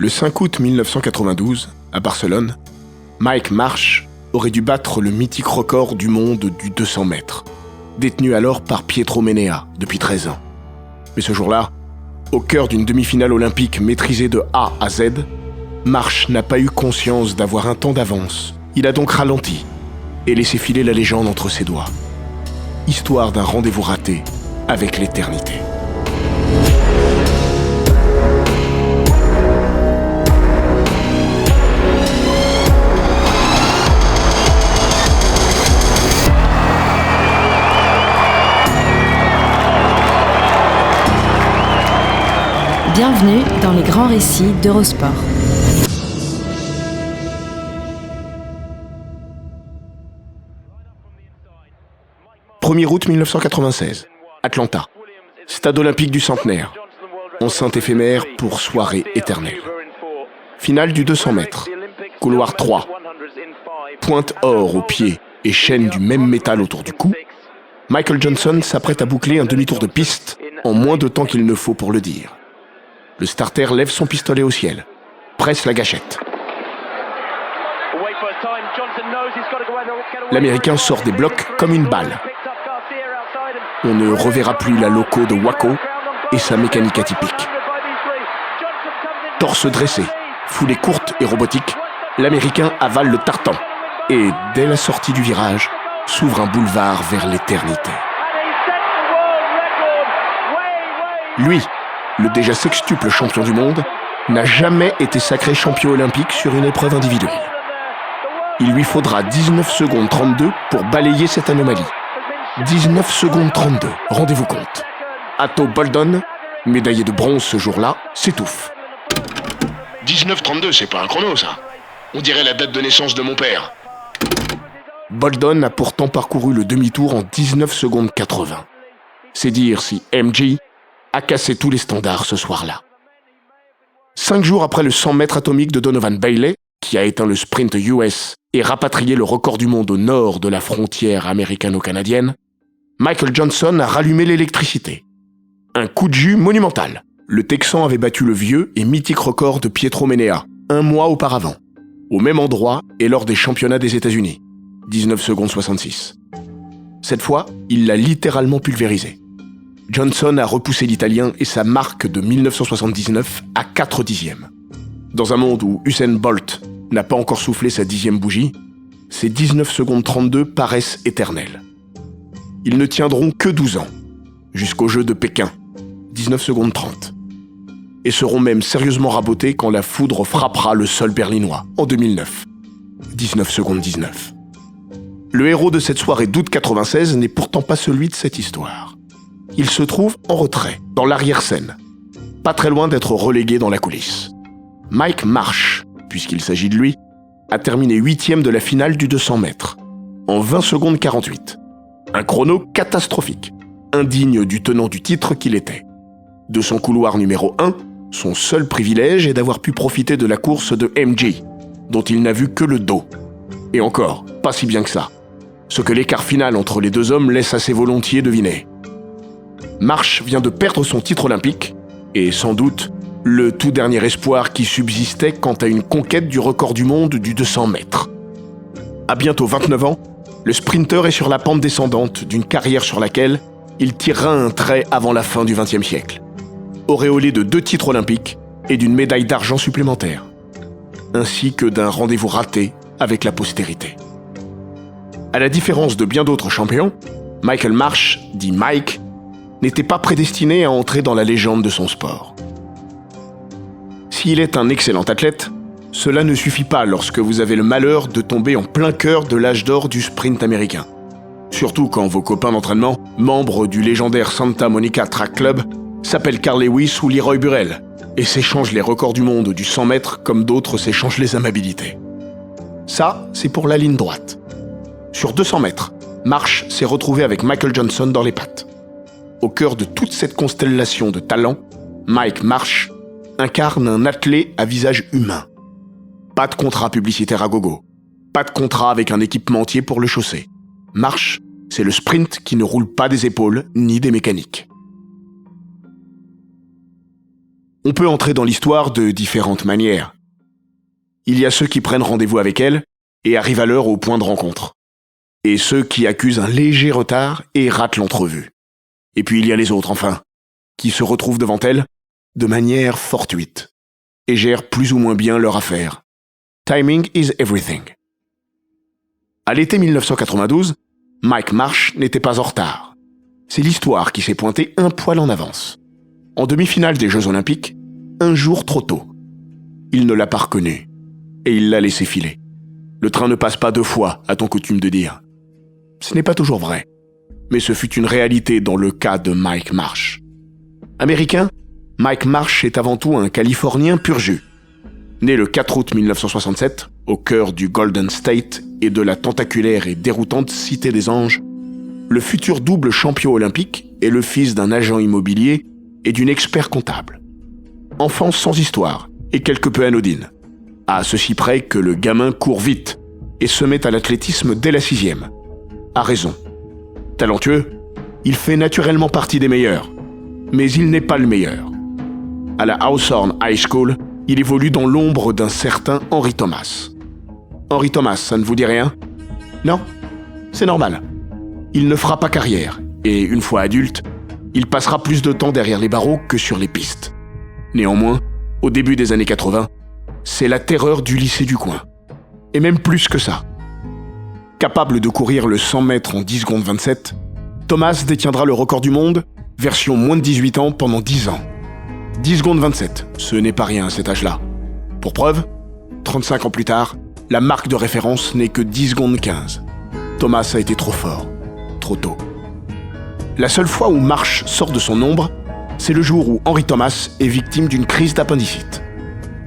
Le 5 août 1992, à Barcelone, Mike Marsh aurait dû battre le mythique record du monde du 200 mètres, détenu alors par Pietro Menea depuis 13 ans. Mais ce jour-là, au cœur d'une demi-finale olympique maîtrisée de A à Z, Marsh n'a pas eu conscience d'avoir un temps d'avance. Il a donc ralenti et laissé filer la légende entre ses doigts. Histoire d'un rendez-vous raté avec l'éternité. Bienvenue dans les grands récits d'Eurosport. « 1er août 1996, Atlanta, stade olympique du centenaire, enceinte éphémère pour soirée éternelle. Finale du 200 mètres, couloir 3, pointe or au pied et chaîne du même métal autour du cou. Michael Johnson s'apprête à boucler un demi-tour de piste en moins de temps qu'il ne faut pour le dire. Le starter lève son pistolet au ciel, presse la gâchette. L'Américain sort des blocs comme une balle. On ne reverra plus la loco de Waco et sa mécanique atypique. Torse dressé, foulée courte et robotique, l'Américain avale le tartan et, dès la sortie du virage, s'ouvre un boulevard vers l'éternité. Lui, le déjà sextuple champion du monde, n'a jamais été sacré champion olympique sur une épreuve individuelle. Il lui faudra 19 secondes 32 pour balayer cette anomalie. 19 secondes 32, rendez-vous compte. Ato Boldon, médaillé de bronze ce jour-là, s'étouffe. 19-32, c'est pas un chrono, ça. On dirait la date de naissance de mon père. Boldon a pourtant parcouru le demi-tour en 19 secondes 80. C'est dire si MJ a cassé tous les standards ce soir-là. 5 jours après le 100 mètres atomique de Donovan Bailey, qui a éteint le sprint US et rapatrié le record du monde au nord de la frontière américano-canadienne, Michael Johnson a rallumé l'électricité. Un coup de jus monumental. Le Texan avait battu le vieux et mythique record de Pietro Menea, 1 mois auparavant, au même endroit et lors des championnats des États-Unis, 19 secondes 66. Cette fois, il l'a littéralement pulvérisé. Johnson a repoussé l'Italien et sa marque de 1979 à 4 dixièmes. Dans un monde où Usain Bolt n'a pas encore soufflé sa 10e bougie, ces 19 secondes 32 paraissent éternelles. Ils ne tiendront que 12 ans, jusqu'aux Jeux de Pékin, 19 secondes 30, et seront même sérieusement rabotés quand la foudre frappera le sol berlinois, en 2009, 19 secondes 19. Le héros de cette soirée d'août 96 n'est pourtant pas celui de cette histoire. Il se trouve en retrait, dans l'arrière-scène, pas très loin d'être relégué dans la coulisse. Mike Marsh, puisqu'il s'agit de lui, a terminé 8e de la finale du 200 mètres, en 20 secondes 48. Un chrono catastrophique, indigne du tenant du titre qu'il était. De son couloir numéro 1, son seul privilège est d'avoir pu profiter de la course de MJ, dont il n'a vu que le dos. Et encore, pas si bien que ça. Ce que l'écart final entre les deux hommes laisse assez volontiers deviner. Marsh vient de perdre son titre olympique, et sans doute le tout dernier espoir qui subsistait quant à une conquête du record du monde du 200 mètres. À bientôt 29 ans, le sprinter est sur la pente descendante d'une carrière sur laquelle il tirera un trait avant la fin du XXe siècle. Auréolé de 2 titres olympiques et d'une médaille d'argent supplémentaire, ainsi que d'un rendez-vous raté avec la postérité. À la différence de bien d'autres champions, Michael Marsh, dit Mike, n'était pas prédestiné à entrer dans la légende de son sport. S'il est un excellent athlète, cela ne suffit pas lorsque vous avez le malheur de tomber en plein cœur de l'âge d'or du sprint américain. Surtout quand vos copains d'entraînement, membres du légendaire Santa Monica Track Club, s'appellent Carl Lewis ou Leroy Burrell et s'échangent les records du monde du 100 mètres comme d'autres s'échangent les amabilités. Ça, c'est pour la ligne droite. Sur 200 mètres, Marsh s'est retrouvé avec Michael Johnson dans les pattes. Au cœur de toute cette constellation de talents, Mike Marsh incarne un athlète à visage humain. Pas de contrat publicitaire à gogo. Pas de contrat avec un équipementier pour le chausser. Marsh, c'est le sprint qui ne roule pas des épaules ni des mécaniques. On peut entrer dans l'histoire de différentes manières. Il y a ceux qui prennent rendez-vous avec elle et arrivent à l'heure au point de rencontre. Et ceux qui accusent un léger retard et ratent l'entrevue. Et puis il y a les autres, enfin, qui se retrouvent devant elle de manière fortuite et gèrent plus ou moins bien leur affaire. Timing is everything. À l'été 1992, Mike Marsh n'était pas en retard. C'est l'histoire qui s'est pointée un poil en avance. En demi-finale des Jeux Olympiques, un jour trop tôt. Il ne l'a pas reconnu et il l'a laissé filer. Le train ne passe pas 2 fois, a-t-on coutume de dire. Ce n'est pas toujours vrai, mais ce fut une réalité dans le cas de Mike Marsh. Américain, Mike Marsh est avant tout un Californien pur jus. Né le 4 août 1967, au cœur du Golden State et de la tentaculaire et déroutante Cité des Anges, le futur double champion olympique est le fils d'un agent immobilier et d'une expert comptable. Enfance sans histoire et quelque peu anodine, à ceci près que le gamin court vite et se met à l'athlétisme dès la 6e. A raison. Talentueux, il fait naturellement partie des meilleurs, mais il n'est pas le meilleur. À la Hawthorne High School, il évolue dans l'ombre d'un certain Henry Thomas. Henry Thomas, ça ne vous dit rien? Non? C'est normal. Il ne fera pas carrière, et une fois adulte, il passera plus de temps derrière les barreaux que sur les pistes. Néanmoins, au début des années 80, c'est la terreur du lycée du coin. Et même plus que ça. Capable de courir le 100 mètres en 10 secondes 27, Thomas détiendra le record du monde, version moins de 18 ans, pendant 10 ans. 10 secondes 27, ce n'est pas rien à cet âge-là. Pour preuve, 35 ans plus tard, la marque de référence n'est que 10 secondes 15. Thomas a été trop fort, trop tôt. La seule fois où Marsh sort de son ombre, c'est le jour où Henry Thomas est victime d'une crise d'appendicite.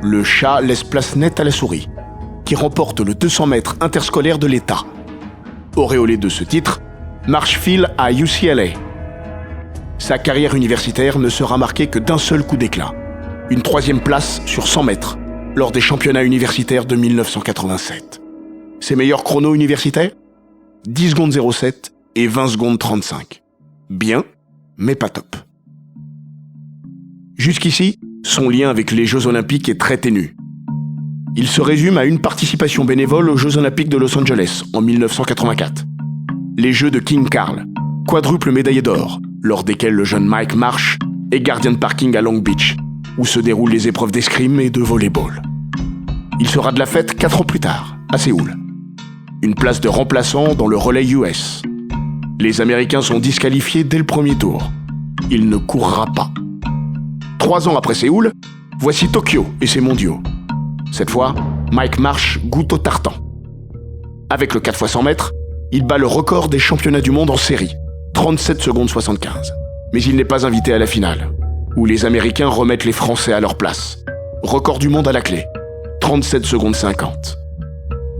Le chat laisse place nette à la souris, qui remporte le 200 mètres interscolaire de l'État. Auréolé de ce titre, Marsh file à UCLA. Sa carrière universitaire ne sera marquée que d'un seul coup d'éclat. Une 3e place sur 100 mètres, lors des championnats universitaires de 1987. Ses meilleurs chronos universitaires ? 10 secondes 07 et 20 secondes 35. Bien, mais pas top. Jusqu'ici, son lien avec les Jeux Olympiques est très ténu. Il se résume à une participation bénévole aux Jeux Olympiques de Los Angeles en 1984. Les Jeux de King Carl, quadruple médaillé d'or, lors desquels le jeune Mike Marsh est gardien de parking à Long Beach, où se déroulent les épreuves d'escrime et de volleyball. Il sera de la fête 4 ans plus tard, à Séoul. Une place de remplaçant dans le relais US. Les Américains sont disqualifiés dès le premier tour. Il ne courra pas. 3 ans après Séoul, voici Tokyo et ses mondiaux. Cette fois, Mike Marsh goûte au tartan. Avec le 4x100 mètres, il bat le record des championnats du monde en série, 37 secondes 75. Mais il n'est pas invité à la finale, où les Américains remettent les Français à leur place. Record du monde à la clé, 37 secondes 50.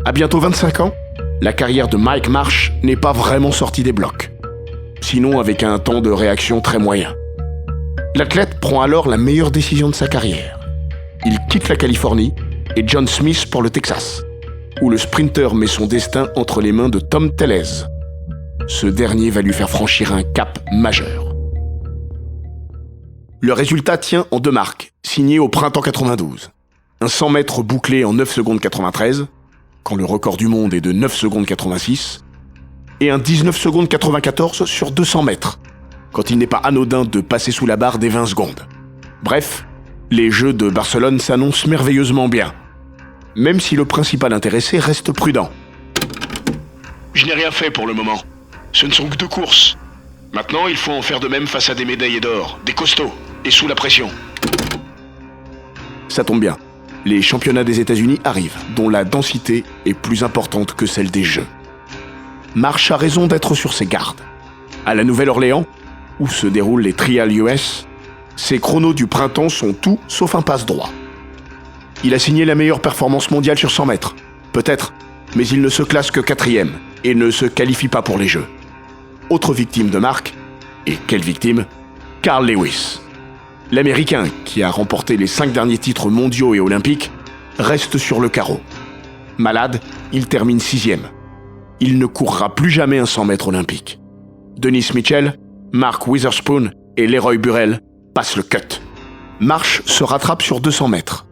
À bientôt 25 ans, la carrière de Mike Marsh n'est pas vraiment sortie des blocs. Sinon avec un temps de réaction très moyen. L'athlète prend alors la meilleure décision de sa carrière. Il quitte la Californie et John Smith pour le Texas, où le sprinter met son destin entre les mains de Tom Tellez. Ce dernier va lui faire franchir un cap majeur. Le résultat tient en 2 marques, signées au printemps 92. Un 100 mètres bouclé en 9 secondes 93, quand le record du monde est de 9 secondes 86, et un 19 secondes 94 sur 200 mètres, quand il n'est pas anodin de passer sous la barre des 20 secondes. Bref, les Jeux de Barcelone s'annoncent merveilleusement bien, même si le principal intéressé reste prudent. Je n'ai rien fait pour le moment. Ce ne sont que 2 courses. Maintenant, il faut en faire de même face à des médaillés d'or, des costauds, et sous la pression. Ça tombe bien. Les championnats des États-Unis arrivent, dont la densité est plus importante que celle des Jeux. Marsh a raison d'être sur ses gardes. À la Nouvelle-Orléans, où se déroulent les Trials US, ses chronos du printemps sont tout sauf un passe-droit. Il a signé la meilleure performance mondiale sur 100 mètres, peut-être, mais il ne se classe que 4e et ne se qualifie pas pour les Jeux. Autre victime de marque, et quelle victime, Carl Lewis. L'Américain, qui a remporté les 5 derniers titres mondiaux et olympiques, reste sur le carreau. Malade, il termine 6e. Il ne courra plus jamais un 100 mètres olympique. Dennis Mitchell, Mark Witherspoon et Leroy Burrell passent le cut. Marsh se rattrape sur 200 mètres.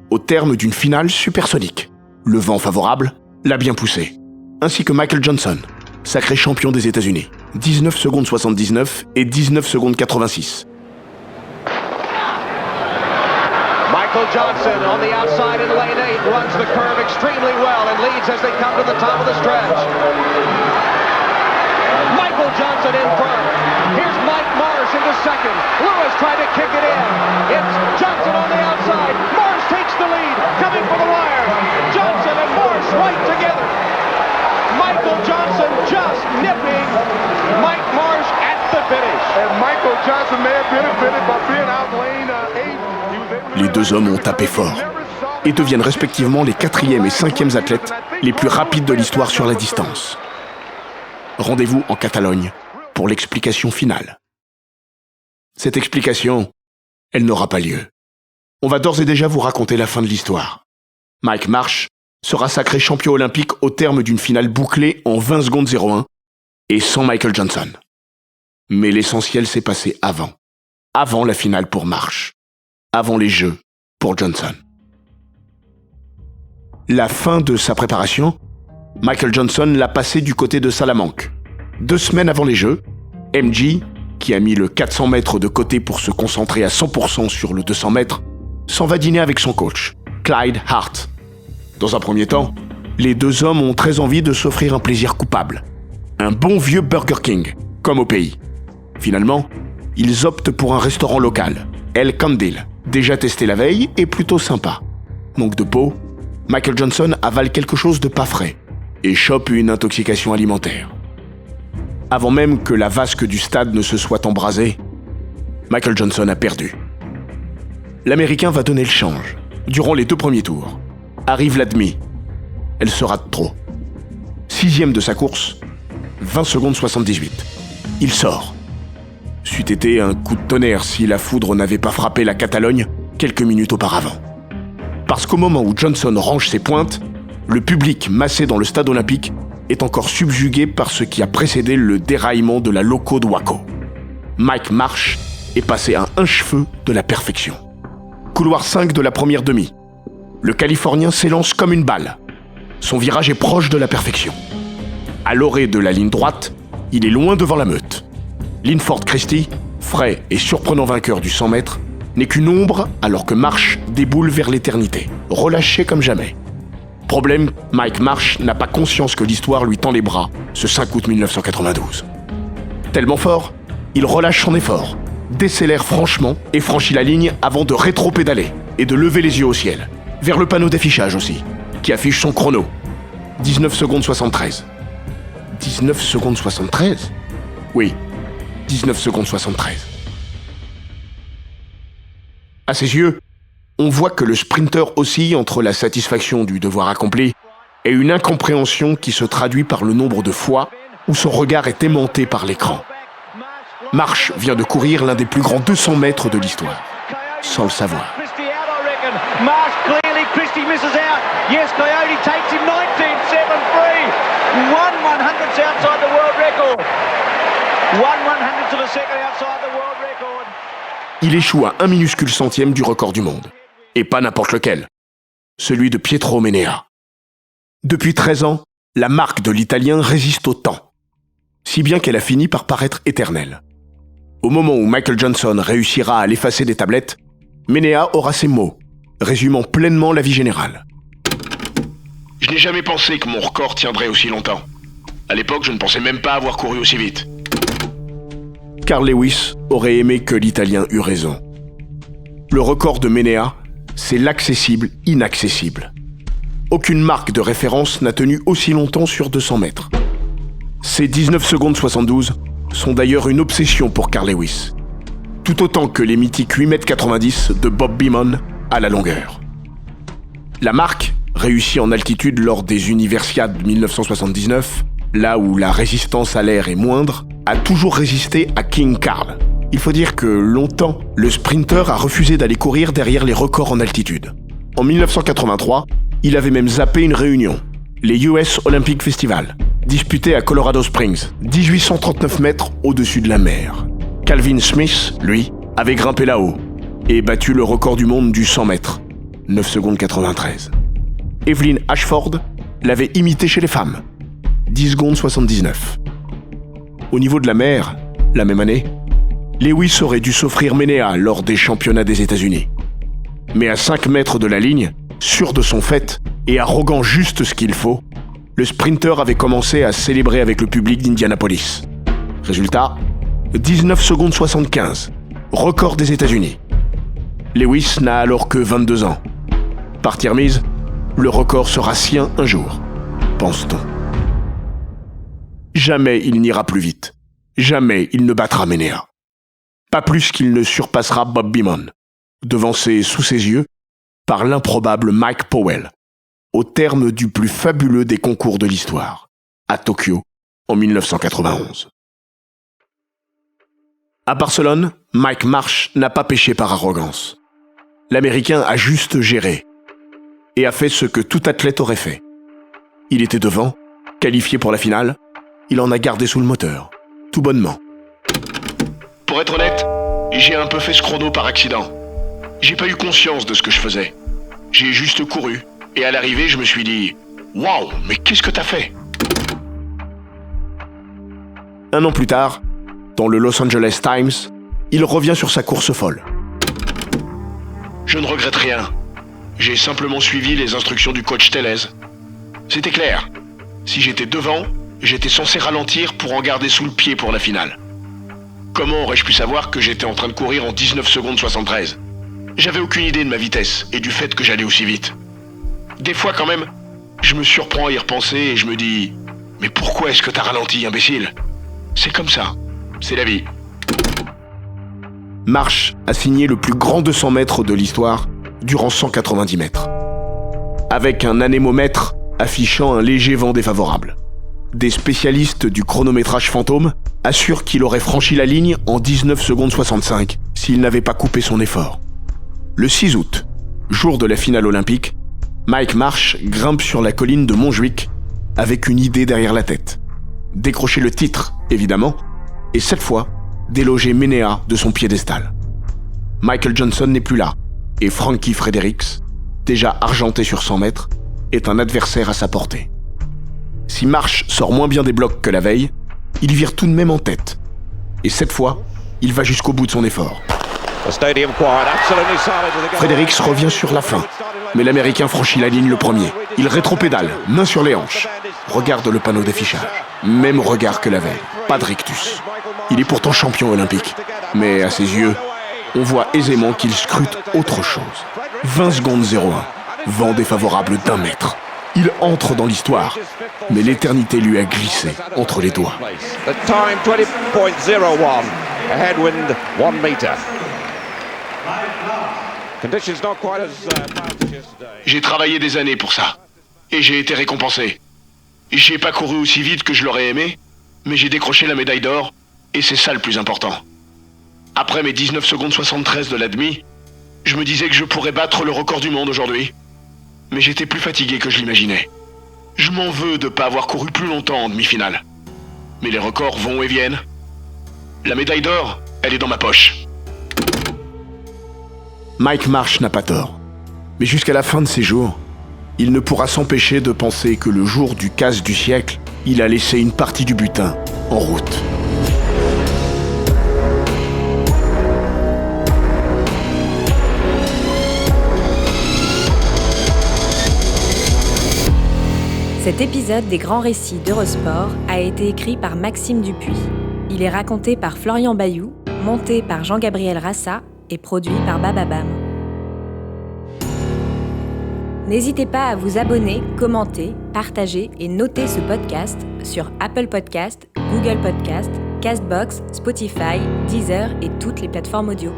Au terme d'une finale supersonique, le vent favorable l'a bien poussé, ainsi que Michael Johnson, sacré champion des États-Unis. 19 secondes 79 et 19 secondes 86. Michael Johnson on the outside in lane 8 runs the curve extremely well and leads as they come to the top of the stretch. Michael Johnson in front. Here's Mike Marsh into second. Lewis trying to kick it in. It's Johnson on the outside. Marsh takes the lead, coming for the wire. Johnson and Marsh right together. Michael Johnson just nipping Mike Marsh at the finish. And Michael Johnson may have benefited by being out lane 8. Les deux hommes ont tapé fort et deviennent respectivement les 4e et 5e athlètes les plus rapides de l'histoire sur la distance. Rendez-vous en Catalogne pour l'explication finale. Cette explication, elle n'aura pas lieu. On va d'ores et déjà vous raconter la fin de l'histoire. Mike Marsh sera sacré champion olympique au terme d'une finale bouclée en 20 secondes 01 et sans Michael Johnson. Mais l'essentiel s'est passé avant la finale pour Marsh, avant les Jeux pour Johnson. La fin de sa préparation, Michael Johnson l'a passé du côté de Salamanque. 2 semaines avant les Jeux, MJ, qui a mis le 400 mètres de côté pour se concentrer à 100% sur le 200 mètres, s'en va dîner avec son coach, Clyde Hart. Dans un premier temps, les deux hommes ont très envie de s'offrir un plaisir coupable. Un bon vieux Burger King, comme au pays. Finalement, ils optent pour un restaurant local, El Candil, déjà testé la veille et plutôt sympa. Manque de peau, Michael Johnson avale quelque chose de pas frais et chope une intoxication alimentaire. Avant même que la vasque du stade ne se soit embrasée, Michael Johnson a perdu. L'Américain va donner le change. Durant les 2 premiers tours, arrive la demi. Elle sera de trop. 6e de sa course, 20 secondes 78. Il sort. C'eût été un coup de tonnerre si la foudre n'avait pas frappé la Catalogne quelques minutes auparavant. Parce qu'au moment où Johnson range ses pointes, le public massé dans le stade olympique est encore subjugué par ce qui a précédé le déraillement de la loco de Waco. Mike Marsh est passé à un cheveu de la perfection. Couloir 5 de la première demi. Le Californien s'élance comme une balle. Son virage est proche de la perfection. À l'orée de la ligne droite, il est loin devant la meute. Linford Christie, frais et surprenant vainqueur du 100 mètres, n'est qu'une ombre alors que Marsh déboule vers l'éternité, relâché comme jamais. Problème, Mike Marsh n'a pas conscience que l'histoire lui tend les bras ce 5 août 1992. Tellement fort, il relâche son effort, décélère franchement et franchit la ligne avant de rétro-pédaler et de lever les yeux au ciel, vers le panneau d'affichage aussi, qui affiche son chrono. 19 secondes 73. 19 secondes 73 ? Oui, 19 secondes 73. À ses yeux, on voit que le sprinter oscille entre la satisfaction du devoir accompli et une incompréhension qui se traduit par le nombre de fois où son regard est aimanté par l'écran. Marsh vient de courir l'un des plus grands 200 mètres de l'histoire, sans le savoir. Marsh clearly, Christie misses out. Yes, Coyote takes him 19.73. 1/100th outside the world record. 1/100th of a second outside the world record. Il échoue à un minuscule centième du record du monde. Et pas n'importe lequel. Celui de Pietro Menea. Depuis 13 ans, la marque de l'Italien résiste au temps. Si bien qu'elle a fini par paraître éternelle. Au moment où Michael Johnson réussira à l'effacer des tablettes, Menea aura ces mots, résumant pleinement la vie générale. Je n'ai jamais pensé que mon record tiendrait aussi longtemps. À l'époque, je ne pensais même pas avoir couru aussi vite. Carl Lewis aurait aimé que l'Italien eût raison. Le record de Menea, c'est l'accessible inaccessible. Aucune marque de référence n'a tenu aussi longtemps sur 200 mètres. Ces 19 secondes 72 sont d'ailleurs une obsession pour Carl Lewis. Tout autant que les mythiques 8,90 m de Bob Beamon à la longueur. La marque, réussie en altitude lors des Universiades 1979, là où la résistance à l'air est moindre, a toujours résisté à King Carl. Il faut dire que longtemps, le sprinter a refusé d'aller courir derrière les records en altitude. En 1983, il avait même zappé une réunion, les US Olympic Festival, disputée à Colorado Springs, 1839 mètres au-dessus de la mer. Calvin Smith, lui, avait grimpé là-haut. et battu le record du monde du 100 mètres, 9 secondes 93. Evelyn Ashford l'avait imité chez les femmes, 10 secondes 79. Au niveau de la mer, la même année, Lewis aurait dû s'offrir Ménéa lors des championnats des États-Unis. Mais à 5 mètres de la ligne, sûr de son fait et arrogant juste ce qu'il faut, le sprinter avait commencé à célébrer avec le public d'Indianapolis. Résultat, 19 secondes 75, record des États-Unis. Lewis n'a alors que 22 ans. Partie remise, le record sera sien un jour, pense-t-on. Jamais il n'ira plus vite. Jamais il ne battra Ménéa. Pas plus qu'il ne surpassera Bob Beamon, devancé sous ses yeux par l'improbable Mike Powell, au terme du plus fabuleux des concours de l'histoire, à Tokyo, en 1991. À Barcelone, Mike Marsh n'a pas péché par arrogance. L'Américain a juste géré et a fait ce que tout athlète aurait fait. Il était devant, qualifié pour la finale, il en a gardé sous le moteur, tout bonnement. Pour être honnête, j'ai un peu fait ce chrono par accident. J'ai pas eu conscience de ce que je faisais. J'ai juste couru, et à l'arrivée, je me suis dit « Waouh, mais qu'est-ce que t'as fait ?» Un an plus tard, dans le Los Angeles Times, il revient sur sa course folle. Je ne regrette rien. J'ai simplement suivi les instructions du coach Tellez. C'était clair. Si j'étais devant, j'étais censé ralentir pour en garder sous le pied pour la finale. Comment aurais-je pu savoir que j'étais en train de courir en 19 secondes 73 ? J'avais aucune idée de ma vitesse et du fait que j'allais aussi vite. Des fois quand même, je me surprends à y repenser et je me dis « Mais pourquoi est-ce que t'as ralenti, imbécile ? C'est comme ça. C'est la vie. » Marsh a signé le plus grand 200 mètres de l'histoire durant 190 mètres. Avec un anémomètre affichant un léger vent défavorable. Des spécialistes du chronométrage fantôme assurent qu'il aurait franchi la ligne en 19 secondes 65 s'il n'avait pas coupé son effort. Le 6 août, jour de la finale olympique, Mike Marsh grimpe sur la colline de Montjuic avec une idée derrière la tête. Décrocher le titre, évidemment, et cette fois, déloger Ménéa de son piédestal. Michael Johnson n'est plus là, et Frankie Fredericks, déjà argenté sur 100 mètres, est un adversaire à sa portée. Si Marsh sort moins bien des blocs que la veille, il vire tout de même en tête. Et cette fois, il va jusqu'au bout de son effort. Fredericks revient sur la fin, mais l'Américain franchit la ligne le premier. Il rétropédale, main sur les hanches. Regarde le panneau d'affichage. Même regard que la veille. Pas de rictus. Il est pourtant champion olympique. Mais à ses yeux, on voit aisément qu'il scrute autre chose. 20 secondes 01. Vent défavorable d'1 mètre. Il entre dans l'histoire, mais l'éternité lui a glissé entre les doigts. J'ai travaillé des années pour ça, et j'ai été récompensé. J'ai pas couru aussi vite que je l'aurais aimé, mais j'ai décroché la médaille d'or, et c'est ça le plus important. Après mes 19 secondes 73 de la demi, je me disais que je pourrais battre le record du monde aujourd'hui. Mais j'étais plus fatigué que je l'imaginais. Je m'en veux de pas avoir couru plus longtemps en demi-finale. Mais les records vont et viennent. La médaille d'or, elle est dans ma poche. Mike Marsh n'a pas tort. Mais jusqu'à la fin de ses jours, il ne pourra s'empêcher de penser que le jour du casse du siècle, il a laissé une partie du butin en route. Cet épisode des Grands Récits d'Eurosport a été écrit par Maxime Dupuis. Il est raconté par Florian Bayou, monté par Jean-Gabriel Rassa et produit par Bababam. N'hésitez pas à vous abonner, commenter, partager et noter ce podcast sur Apple Podcast, Google Podcast, Castbox, Spotify, Deezer et toutes les plateformes audio.